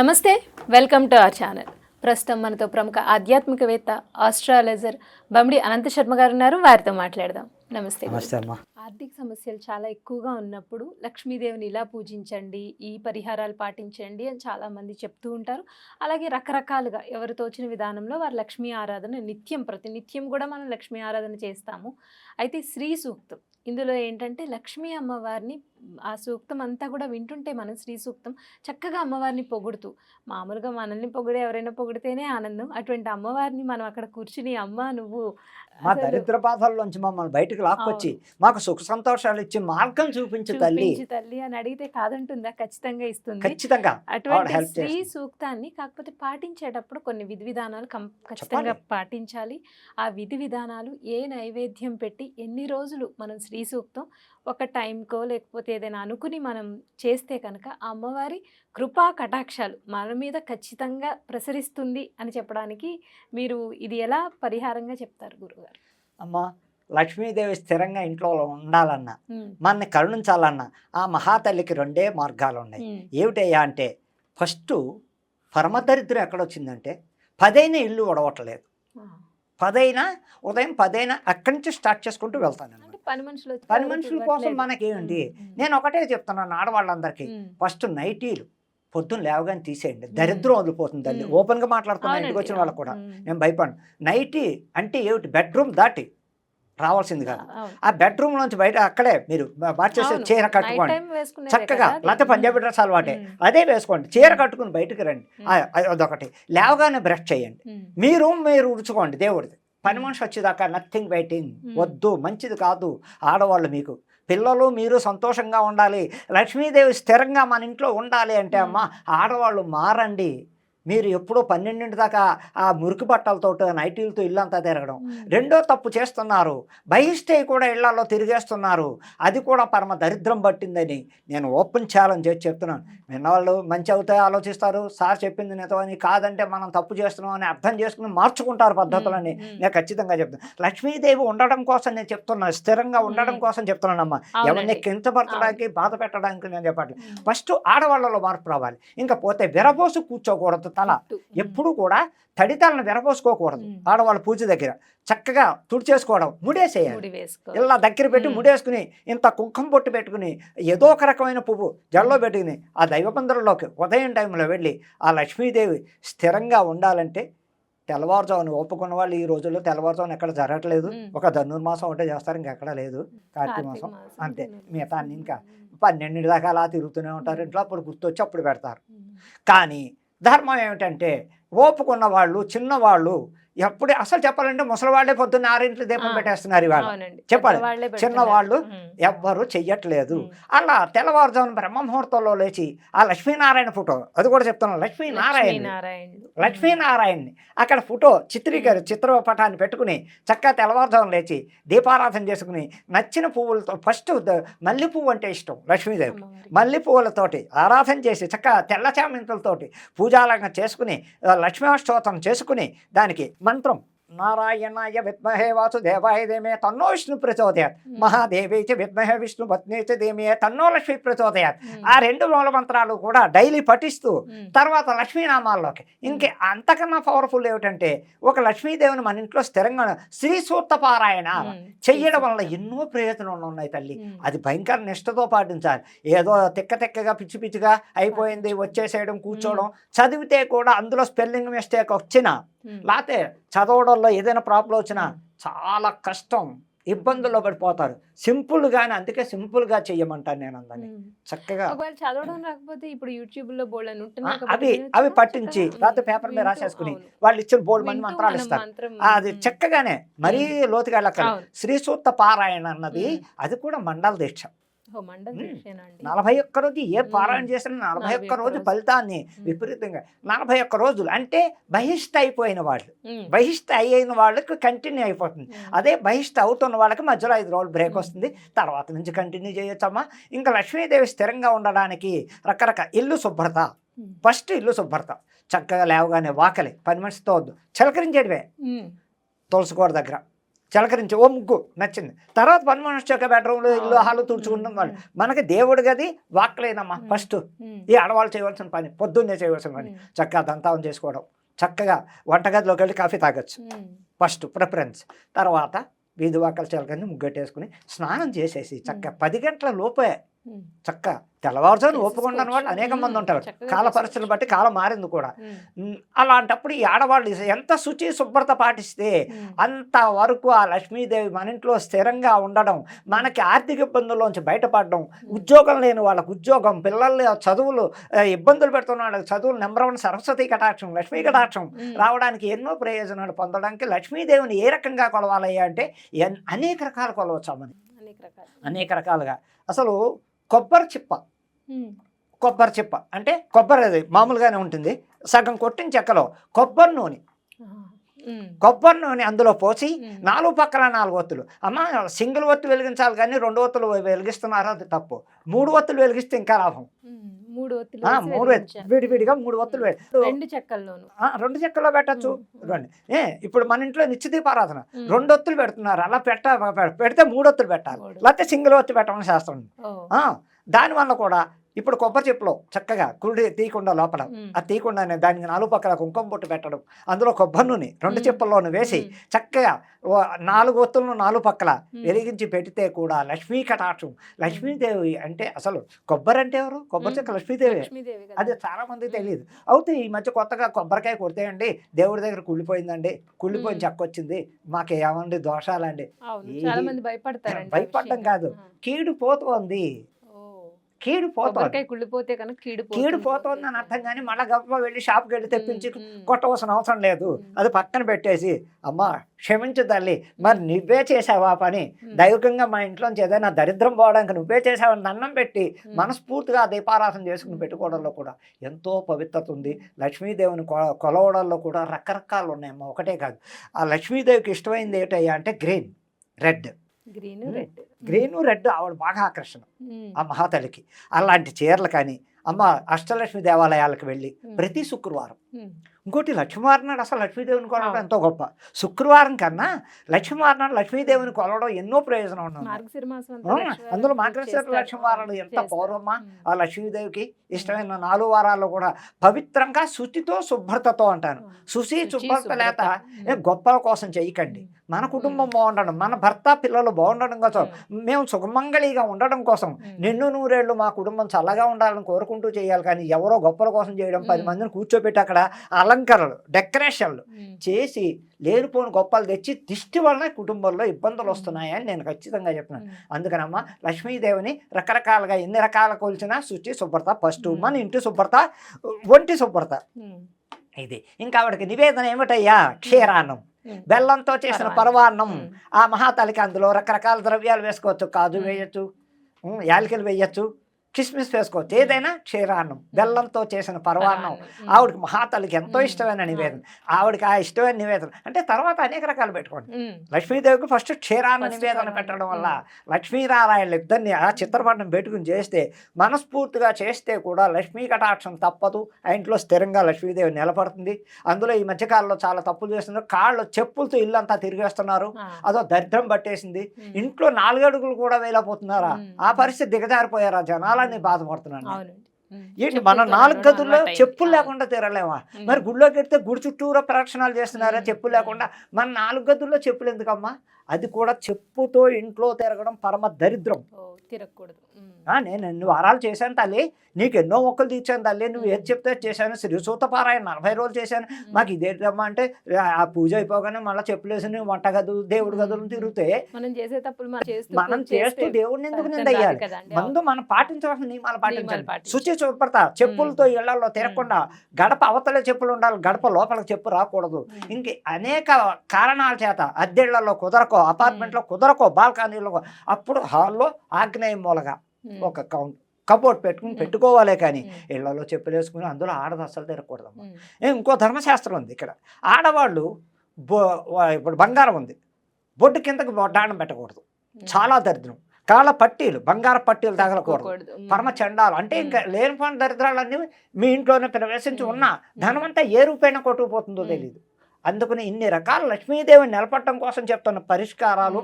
నమస్తే, welcome to our channel. ప్రస్తుతం మనతో ప్రముఖ ఆధ్యాత్మికవేత్త, ఆస్ట్రాలజర్ బమ్మిడి అనంత శర్మ గారు ఉన్నారు. వారితో మాట్లాడదాం. నమస్తే. నమస్తే అమ్మా. ఆర్థిక సమస్యలు చాలా ఎక్కువగా ఉన్నప్పుడు లక్ష్మీదేవిని ఇలా పూజించండి, ఈ పరిహారాలు పాటించండి అని చాలామంది చెప్తూ ఉంటారు. అలాగే రకరకాలుగా ఎవరు తోచిన విధానంలో వారు లక్ష్మీ ఆరాధన ప్రతినిత్యం కూడా మనం లక్ష్మీ ఆరాధన చేస్తాము. అయితే శ్రీ సూక్తం ఇందులో ఏంటంటే లక్ష్మీ అమ్మవారిని ఆ సూక్తం అంతా కూడా వింటుంటే మనం శ్రీ సూక్తం చక్కగా అమ్మవారిని పొగుడుతూ, మామూలుగా మనల్ని పొగిడే ఎవరైనా పొగిడితేనే ఆనందం, అటువంటి అమ్మవారిని మనం అక్కడ కూర్చుని అమ్మ నువ్వు మా దరిద్ర బాధల్లోంచి మమ్మల్ని బయటకు లాక్కొచ్చి మాకు సుఖ సంతోషాలు ఇచ్చి మార్గం చూపించు తల్లి అని అడిగితే కాదంటుందా? ఖచ్చితంగా ఇస్తుంది. ఖచ్చితంగా అటువంటి శ్రీ సూక్తాన్ని కాకపోతే పాటించేటప్పుడు కొన్ని విధి విధానాలు ఖచ్చితంగా పాటించాలి. ఆ విధి విధానాలు ఏ నైవేద్యం పెట్టి ఎన్ని రోజులు మనం శ్రీ సూక్తం ఒక టైంకో లేకపోతే ఏదైనా అనుకుని మనం చేస్తే కనుక ఆ అమ్మవారి కృపా కటాక్షాలు మన మీద ఖచ్చితంగా ప్రసరిస్తుంది అని చెప్పడానికి మీరు ఇది ఎలా పరిహారంగా చెప్తారు గురుగారు? అమ్మా, లక్ష్మీదేవి స్థిరంగా ఇంట్లో ఉండాలన్నా, మనని కరుణించాలన్నా ఆ మహాతల్లికి రెండే మార్గాలు ఉన్నాయి. ఏమిటయ్యా అంటే, ఫస్ట్ పరమదరిద్రం ఎక్కడొచ్చిందంటే 10 ఇల్లు ఉడవట్లేదు. 10 ఉదయం 10 అక్కడి నుంచి స్టార్ట్ చేసుకుంటూ వెళ్తాను. పని మనుషుల కోసం మనకేమిటి, నేను ఒకటే చెప్తున్నాను ఆడవాళ్ళందరికీ, ఫస్ట్ నైటీలు పొద్దున్న లేవగానే తీసేయండి, దరిద్రం వదిలిపోతుంది తల్లి. ఓపెన్గా మాట్లాడుతున్నా ఇంటికి వచ్చిన వాళ్ళకు కూడా, నేను భయపడను. నైటీ అంటే ఏమిటి, బెడ్రూమ్ దాటి రావాల్సింది కాదు. ఆ బెడ్రూమ్ నుంచి బయట అక్కడే మీరు మార్చేసి చీర కట్టుకోండి చక్కగా, లేకపోతే పంజాబీ డ్రెస్ అలవాటే అదే వేసుకోండి, చీర కట్టుకుని బయటకు రండి. అదొకటి. లేవగానే బ్రష్ చేయండి, మీరు ఉడుచుకోండి దేవుడిది. పని మనిషి వచ్చేదాకా నథింగ్ వెయిటింగ్ వద్దు, మంచిది కాదు. ఆడవాళ్ళు మీకు పిల్లలు మీరు సంతోషంగా ఉండాలి, లక్ష్మీదేవి స్థిరంగా మన ఇంట్లో ఉండాలి అంటే అమ్మ ఆడవాళ్ళు మారండి. మీరు ఎప్పుడో 12 దాకా ఆ మురికి బట్టలతో నైటీలతో ఇల్లంతా తిరగడం రెండో తప్పు చేస్తున్నారు. బహిష్టే కూడా ఇళ్లలో తిరిగేస్తున్నారు. అది కూడా పరమ దరిద్రం పట్టిందని నేను ఓపెన్ ఛాలెంజ్ చేసి చెప్తున్నాను. విన్నవాళ్ళు మంచి అవుతాయి ఆలోచిస్తారు, సార్ చెప్పింది నిజమని, కాదంటే మనం తప్పు చేస్తున్నాం అని అర్థం చేసుకుని మార్చుకుంటారు పద్ధతులని నేను ఖచ్చితంగా చెప్తాను. లక్ష్మీదేవి ఉండడం కోసం నేను చెప్తున్నాను, స్థిరంగా ఉండడం కోసం చెప్తున్నానమ్మా. ఎవరిని కించపరచడానికి బాధ పెట్టడానికి నేను చెప్పట్లేదు. ఫస్ట్ ఆడవాళ్ళలో మార్పు రావాలి. ఇంకా పోతే విరబోసు కూర్చోకూడదు. తల ఎప్పుడు కూడా తడితలను విరబోసుకోకూడదు. ఆడవాళ్ళ పూజ దగ్గర చక్కగా తుడిచేసుకోవడం, ముడేసేయాలి. ఇలా దగ్గర పెట్టి ముడేసుకుని ఇంత కుంకుమ పొట్టు పెట్టుకుని ఏదో ఒక రకమైన పువ్వు జల్లో పెట్టుకుని ఆ దైవబంధంలోకి ఉదయం టైంలో వెళ్ళి ఆ లక్ష్మీదేవి స్థిరంగా ఉండాలంటే తెల్లవారుజామున ఒప్పుకున్న వాళ్ళు ఈ రోజుల్లో తెల్లవారుజామున ఎక్కడ జరగట్లేదు. ఒక ధనుర్మాసం ఒకటే చేస్తారు, ఇంకెక్కడ లేదు. కార్తీక మాసం అంతే. మిగతా అన్ని ఇంకా 12 దాకా అలా తిరుగుతూనే ఉంటారు ఇంట్లో. అప్పుడు గుర్తొచ్చి అప్పుడు పెడతారు. కానీ ధర్మం ఏమిటంటే, ఓపుకున్న వాళ్ళు చిన్నవాళ్ళు ఎప్పుడు అసలు చెప్పాలంటే ముసలివాళ్లే పొద్దున్న 6 దీపం పెట్టేస్తున్నారు ఇవాళ. చెప్పాలి, చిన్నవాళ్ళు ఎవ్వరు చెయ్యట్లేదు. అలా తెల్లవారుజామున బ్రహ్మముహూర్తంలో లేచి ఆ లక్ష్మీనారాయణ ఫోటో, అది కూడా చెప్తున్నాను, లక్ష్మీనారాయణని అక్కడ ఫోటో చిత్రపటాన్ని పెట్టుకుని చక్కగా తెల్లవారుజామున లేచి దీపారాధన చేసుకుని నచ్చిన పువ్వులతో, ఫస్ట్ మల్లె పువ్వు అంటే ఇష్టం లక్ష్మీదేవికి, మల్లె పువ్వులతోటి ఆరాధన చేసి చక్కగా తెల్ల చామంతులతోటి పూజాలంగా చేసుకుని లక్ష్మీష్టోత్రం చేసుకుని దానికి మంత్రం నారాయణాయ విద్మహే వాసుదేవాయ ధీమహి తన్నో విష్ణు ప్రచోదయాత్, మహాదేవి చ విద్మహే విష్ణు పత్ని చ ధీమహి తన్నో లక్ష్మీ ప్రచోదయాత్. ఆ 2 మూల మంత్రాలు కూడా డైలీ పఠిస్తూ తర్వాత లక్ష్మీనామాల్లోకి ఇంకే అంతకన్నా పవర్ఫుల్ ఏమిటంటే, ఒక లక్ష్మీదేవిని మన ఇంట్లో స్థిరంగా శ్రీ సూక్త పారాయణ చెయ్యడం వల్ల ఎన్నో ప్రయోజనాలు ఉన్నాయి తల్లి. అది భయంకర నిష్టతో పాటించాలి. ఏదో తిక్కగా పిచ్చి పిచ్చిగా అయిపోయింది వచ్చేసేయడం కూర్చోవడం, చదివితే కూడా అందులో స్పెల్లింగ్ మిస్టేక్ వచ్చినా లేకపోతే చదవడంలో ఏదైనా ప్రాబ్లం వచ్చినా చాలా కష్టం, ఇబ్బందుల్లో పడిపోతారు. సింపుల్గానే, అందుకే సింపుల్గా చెయ్యమంటాను నేను అందరినీ. చక్కగా చదవడం రాకపోతే ఇప్పుడు యూట్యూబ్ లో అవి పట్టించి లేకపోతే పేపర్ మీద రాసేసుకుని వాళ్ళు ఇచ్చిన బోల్డ్ మంది మంత్రాలు ఇస్తారు. అది చక్కగానే మరీ లోతుగా వెళ్ళక్కర్లేదు. శ్రీ సూక్త పారాయణ అన్నది అది కూడా మండల దీక్ష. 41 రోజు ఏ పారాయణ చేసినా 41 రోజు ఫలితాన్ని విపరీతంగా 41 రోజులు అంటే బహిష్ట అయిపోయిన వాళ్ళు, బహిష్ట అయిన వాళ్ళకి కంటిన్యూ అయిపోతుంది. అదే బహిష్ట అవుతున్న వాళ్ళకి మధ్యలో 5 రోజులు బ్రేక్ వస్తుంది, తర్వాత నుంచి కంటిన్యూ చేయొచ్చమ్మా. ఇంకా లక్ష్మీదేవి స్థిరంగా ఉండడానికి రకరకాల ఇల్లు శుభ్రత, ఫస్ట్ ఇల్లు శుభ్రత. చక్కగా లేవగానే వాకలి పని మనిషితో వద్దు, చిలకరించేటివే తులసి కోట దగ్గర చిలకరించి ఓ ముగ్గు నచ్చింది, తర్వాత పని మనిషి యొక్క బెడ్రూమ్లో ఇల్లు హాలు తుడుచుకుంటాం వాళ్ళు. మనకి దేవుడి గది వాక్లేనమ్మా ఫస్ట్. ఈ ఆడవాళ్ళు చేయవలసిన పని, పొద్దున్నే చేయవలసిన పని చక్కగా దంతావం చేసుకోవడం, చక్కగా వంటగదిలోకి వెళ్ళి కాఫీ తాగొచ్చు ఫస్ట్ ప్రిఫరెన్స్. తర్వాత వీధి వాకలు చిలకని ముగ్గట్టేసుకుని స్నానం చేసేసి చక్కగా 10 గంటల లోపే చక్క తెల్లవారుజాను ఒప్పుకున్న వాళ్ళు అనేక మంది ఉంటారు. కాల పరిస్థితులు బట్టి కాలం మారింది కూడా. అలాంటప్పుడు ఈ ఆడవాళ్ళు ఎంత శుచి శుభ్రత పాటిస్తే అంతవరకు ఆ లక్ష్మీదేవి మన ఇంట్లో స్థిరంగా ఉండడం, మనకి ఆర్థిక ఇబ్బందుల్లోంచి బయటపడడం, ఉద్యోగం లేని వాళ్ళకు ఉద్యోగం, పిల్లలు చదువులు ఇబ్బందులు పెడుతున్న వాళ్ళకి చదువులు, నెంబర్ 1 సరస్వతి కటాక్షం, లక్ష్మీ కటాక్షం రావడానికి ఎన్నో ప్రయోజనాలు పొందడానికి లక్ష్మీదేవిని ఏ రకంగా కొలవాలయ్యా అంటే అనేక రకాలు కొలవచ్చామని, అనేక రకాలుగా. అసలు కొబ్బరి చిప్ప అంటే కొబ్బరి అది మామూలుగానే ఉంటుంది, సగం కొట్టిన చెక్కలో కొబ్బరి నూనె అందులో పోసి 4 పక్కల 4 ఒత్తులు. అమ్మ సింగిల్ ఒత్తు వెలిగించాలి కానీ 2 ఒత్తులు వెలిగిస్తున్నారు, అది తప్పు. 3 ఒత్తులు వెలిగిస్తే ఇంకా లాభం. 3 విడివిడిగా 3 ఒత్తులు 2 చెక్కల్లో పెట్టచ్చు. ఇప్పుడు మన ఇంట్లో నిత్య దీపారాధన 2 ఒత్తులు పెడుతున్నారు, అలా పెడితే 3 ఒత్తులు పెట్టాలి, లేకపోతే సింగిల్ ఒత్తు పెట్టమని శాస్త్రం. దానివల్ల కూడా ఇప్పుడు కొబ్బరి చెప్పులో చక్కగా కుడి తీయకుండా లోపల అది తీయకుండానే దానికి 4 పక్కల కుంకుమ బొట్టు పెట్టడం, అందులో కొబ్బరి నూనె 2 చెప్పుల్లోనూ వేసి చక్కగా 4 ఒత్తులను 4 పక్కల వెలిగించి పెడితే కూడా లక్ష్మీ కటాక్షం. లక్ష్మీదేవి అంటే అసలు కొబ్బరి అంటే ఎవరు? కొబ్బరి చెక్క లక్ష్మీదేవి. అది చాలా మందికి తెలియదు. అయితే ఈ మధ్య కొత్తగా కొబ్బరికాయ కొడితేయండి దేవుడి దగ్గర కుళ్ళిపోయిందండి, కుళ్ళిపోయిన చెక్క వచ్చింది, మాకు ఏమండి దోషాలండి. భయపడడం కాదు, కీడు పోతోంది, కీడు పోతోంది అని అర్థం. కానీ మళ్ళీ గొప్ప వెళ్ళి షాప్కి వెళ్ళి తెప్పించి కొట్టవలసిన అవసరం లేదు, అది పక్కన పెట్టేసి అమ్మా క్షమించు తల్లి, మరి నువ్వే చేసావా పని, దైవికంగా మా ఇంట్లోంచి ఏదైనా దరిద్రం పోవడానికి నువ్వే చేసావని దండం పెట్టి మనస్ఫూర్తిగా దీపారాధన చేసుకుని పెట్టుకోవడంలో కూడా ఎంతో పవిత్రత ఉంది. లక్ష్మీదేవిని కొలవడంలో కూడా రకరకాలు ఉన్నాయమ్మా, ఒకటే కాదు. ఆ లక్ష్మీదేవికి ఇష్టమైంది ఏంటయ్యా అంటే గ్రీను రెడ్ ఆవిడ బాగా ఆకర్షణ ఆ మహాతలికి. అలాంటి చీరలు కానీ అమ్మ అష్టలక్ష్మి దేవాలయాలకు వెళ్ళి ప్రతి శుక్రవారం, ఇంకోటి లక్ష్మీవారం నాడు అసలు లక్ష్మీదేవిని కొలవడం ఎంతో గొప్ప. శుక్రవారం కన్నా లక్ష్మీవారం నాడు లక్ష్మీదేవిని కొలవడం ఎన్నో ప్రయోజనం ఉన్నది. అందులో మార్గశిర లక్ష్మీవారాలు ఎంత పౌర్వమా ఆ లక్ష్మీదేవికి ఇష్టమైన 4 వారాల్లో కూడా పవిత్రంగా శుచితో శుభ్రతతో అంటాను. శుచి శుభ్రత లేక గొప్పల కోసం చేయకండి, మన కుటుంబం బాగుండడం, మన భర్త పిల్లలు బాగుండడం కోసం, మేము సుఖమంగళిగా ఉండడం కోసం, నిన్ను 100 ఏళ్ళు మా కుటుంబం చల్లగా ఉండాలని కోరుకుంటూ చేయాలి. కానీ ఎవరో గొప్పల కోసం చేయడం, 10 మందిని కూర్చోబెట్టి అక్కడ అలంకరణలు డెకరేషన్లు చేసి లేనిపోని గొప్పలు తెచ్చి దిష్టి వలన కుటుంబంలో ఇబ్బందులు వస్తున్నాయని నేను ఖచ్చితంగా చెప్తున్నాను. అందుకనమ్మా లక్ష్మీదేవిని రకరకాలుగా ఎన్ని రకాల కొలిచినా శుచి శుభ్రత ఫస్ట్, మన ఇంటి శుభ్రత, ఒంటి శుభ్రత ఇది. ఇంకా ఆవిడకి నివేదన ఏమిటయ్యా? క్షీరాన్నం, బెల్లంతో చేసిన పరవాన్నం. ఆ మహాతలికి అందులో రకరకాల ద్రవ్యాలు వేసుకోవచ్చు, కాజు వేయచ్చు, యాలకులు వేయచ్చు, కిస్మిస్ వేసుకోవచ్చు, ఏదైనా క్షీరాన్నం బెల్లంతో చేసిన పరవాన్నం ఆవిడకి మహాతల్లికి ఎంతో ఇష్టమైన నివేదన. ఆవిడకి ఆ ఇష్టమైన నివేదన అంటే తర్వాత అనేక రకాలు పెట్టుకోండి. లక్ష్మీదేవికి ఫస్ట్ క్షీరాన్న నివేదన పెట్టడం వల్ల లక్ష్మీనారాయణలు ఇద్దరిని ఆ చిత్రపటం పెట్టుకుని చేస్తే, మనస్ఫూర్తిగా చేస్తే కూడా లక్ష్మీ కటాక్షం తప్పదు, ఆ ఇంట్లో స్థిరంగా లక్ష్మీదేవి నిలబడుతుంది. అందులో ఈ మధ్యకాలంలో చాలా తప్పులు చేస్తున్నారు, కాళ్ళు చెప్పులతో ఇల్లంతా తిరిగేస్తున్నారు, అదో దరిద్రం పట్టేసింది, ఇంట్లో 4 అడుగులు కూడా వేయలేకపోతున్నారా, ఆ పరిస్థితి దిగజారిపోయారా జనాలు బాధపడుతున్నాను. ఏంటి మన 4 గదుల్లో చెప్పులు లేకుండా తిరగలేమా? మరి గుడిలోకి వెళ్తే గుడి చుట్టూరా ప్రదక్షిణాలు చేస్తున్నారా చెప్పులు లేకుండా? మన 4 గదుల్లో చెప్పులు ఎందుకమ్మా? అది కూడా చెప్పుతో ఇంట్లో తిరగడం పరమ దరిద్రం. తిరగకూడదు. నేను ఎన్ని వారాలు చేశాను తల్లి, నీకు ఎన్నో మొక్కలు తీర్చాను తల్లి, నువ్వు ఏది చెప్తే చేశాను, శ్రీసూత పారాయణ 40 రోజులు చేశాను, మాకు ఇదేంటమ్మా అంటే ఆ పూజ అయిపోగానే మళ్ళీ చెప్పులు వేసి వంట గదులు దేవుడి గదులను తిరిగితే మనం చేస్తూ దేవుడిని ఎందుకు నిందయ్యాలి? ముందు మనం పాటించవలసిన నియమాలు పాటించాలి. శుచి శుభ్రత, చెప్పులతో ఇళ్లలో తిరగకుండా, గడప అవతల చెప్పులు ఉండాలి, గడప లోపలికి చెప్పు రాకూడదు. ఇంక అనేక కారణాల చేత అద్దెళ్లలో కుదరకో, అపార్ట్మెంట్లో కుదరకో, బాల్కనీలో, అప్పుడు హాల్లో ఆగ్నేయ మూలగా ఒక కబోర్డ్ పెట్టుకోవాలే కానీ ఇళ్లలో చెప్పులు వేసుకుని అందులో ఆడది అస్సలు తిరగకూడదు. ఇంకో ధర్మశాస్త్రం ఉంది ఇక్కడ. ఆడవాళ్ళు ఇప్పుడు బంగారం ఉంది, బొడ్డు కిందకి డాణం పెట్టకూడదు, చాలా దరిద్రం. కాళ్ళ పట్టీలు, బంగార పట్టీలు తగలకూడదు, పరమ చండాలు. అంటే ఇంకా లేనిపోయిన దరిద్రాలన్నీ మీ ఇంట్లోనే ప్రవేశించి ఉన్నా ధనమంతా ఏ రూపైనా కొట్టుకుపోతుందో తెలియదు. అందుకని ఇన్ని రకాల లక్ష్మీదేవిని నిలపడటం కోసం చెప్తున్న పరిష్కారాలు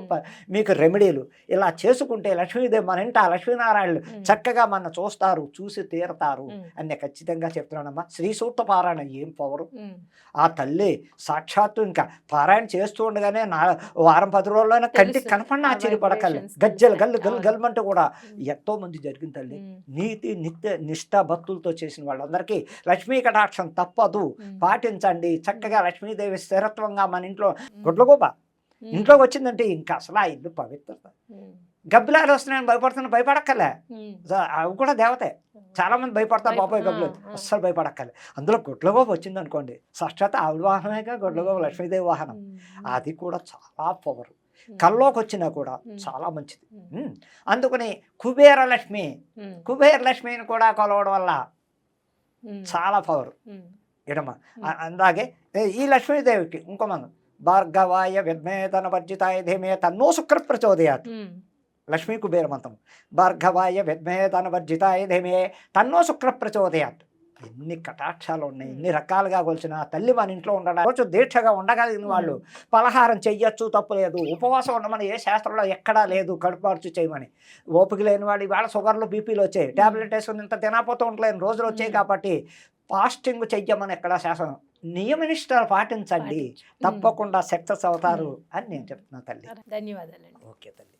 మీకు రెమెడీలు ఇలా చేసుకుంటే లక్ష్మీదేవి మన ఇంట లక్ష్మీనారాయణులు చక్కగా మన చూస్తారు, చూసి తీరతారు అని ఖచ్చితంగా చెప్తున్నానమ్మా. శ్రీ సూక్త పారాయణ ఏం పవరు! ఆ తల్లి సాక్షాత్తు ఇంకా పారాయణ చేస్తూ ఉండగానే వారం 10 రోజుల్లోనే కంటికి కనపడిన ఆశ్చర్యపడకల్లి గజ్జలు గల్లు గల్లు గల్మంటూ కూడా ఎంతో మంది జరిగింది తల్లి. నీతి నిష్ఠా భక్తులతో చేసిన వాళ్ళందరికీ లక్ష్మీ కటాక్షం తప్పదు, పాటించండి. చక్కగా లక్ష్మీదేవి స్థిరత్వంగా మన ఇంట్లో గుడ్లగూబ ఇంట్లోకి వచ్చిందంటే ఇంకా అసలు ఆ ఇల్లు పవిత్రత. గబ్బిలాలు వస్తున్నాయని భయపడక్కలే, అవి కూడా దేవతే. చాలా మంది భయపడతారు బాబాయ్ గబ్బులు, అస్సలు భయపడక్కలే. అందులో గుడ్లగూబ వచ్చింది అనుకోండి, సాక్షాత్ ఆవిడ వాహనమేగా గుడ్లగూబ, లక్ష్మీదేవి వాహనం. అది కూడా చాలా పవర్. కల్లోకి వచ్చినా కూడా చాలా మంచిది. అందుకని కుబేర లక్ష్మిని కూడా కొలవడం వల్ల చాలా పవర్ ఇడమ. అలాగే ఈ లక్ష్మీదేవికి ఇంకో మనం భార్గవాయ విద్మే తన వర్జితాయ ధీమే తన్నో శుక్ర ప్రచోదయాత్. లక్ష్మీ కుబేర మంత్రం భార్గవాయ విద్మే తన వర్జితాయ ధీమే తన్నో శుక్ర ప్రచోదయాత్. ఎన్ని కటాక్షాలు ఉన్నాయి, ఎన్ని రకాలుగా కొలిచిన తల్లి మన ఇంట్లో ఉండడం. రోజు దీక్షగా ఉండగలిగిన వాళ్ళు పలహారం చెయ్యొచ్చు, తప్పులేదు. ఉపవాసం ఉండమని ఏ శాస్త్రంలో ఎక్కడా లేదు, కడుపార్చు చేయమని. ఓపిక లేని వాళ్ళు ఇవాళ షుగర్లు బీపీలు వచ్చాయి, ట్యాబ్లెట్ వేసుకుని ఇంత తినకపోతూ ఉండలేని రోజులు వచ్చాయి. కాబట్టి ఫాస్టింగ్ చెయ్యమని ఎక్కడ శాసనం, నియమనిష్టాలు పాటించండి, తప్పకుండా సక్సెస్ అవుతారు అని నేను చెప్తున్నా తల్లి. ధన్యవాదాలు. ఓకే తల్లి.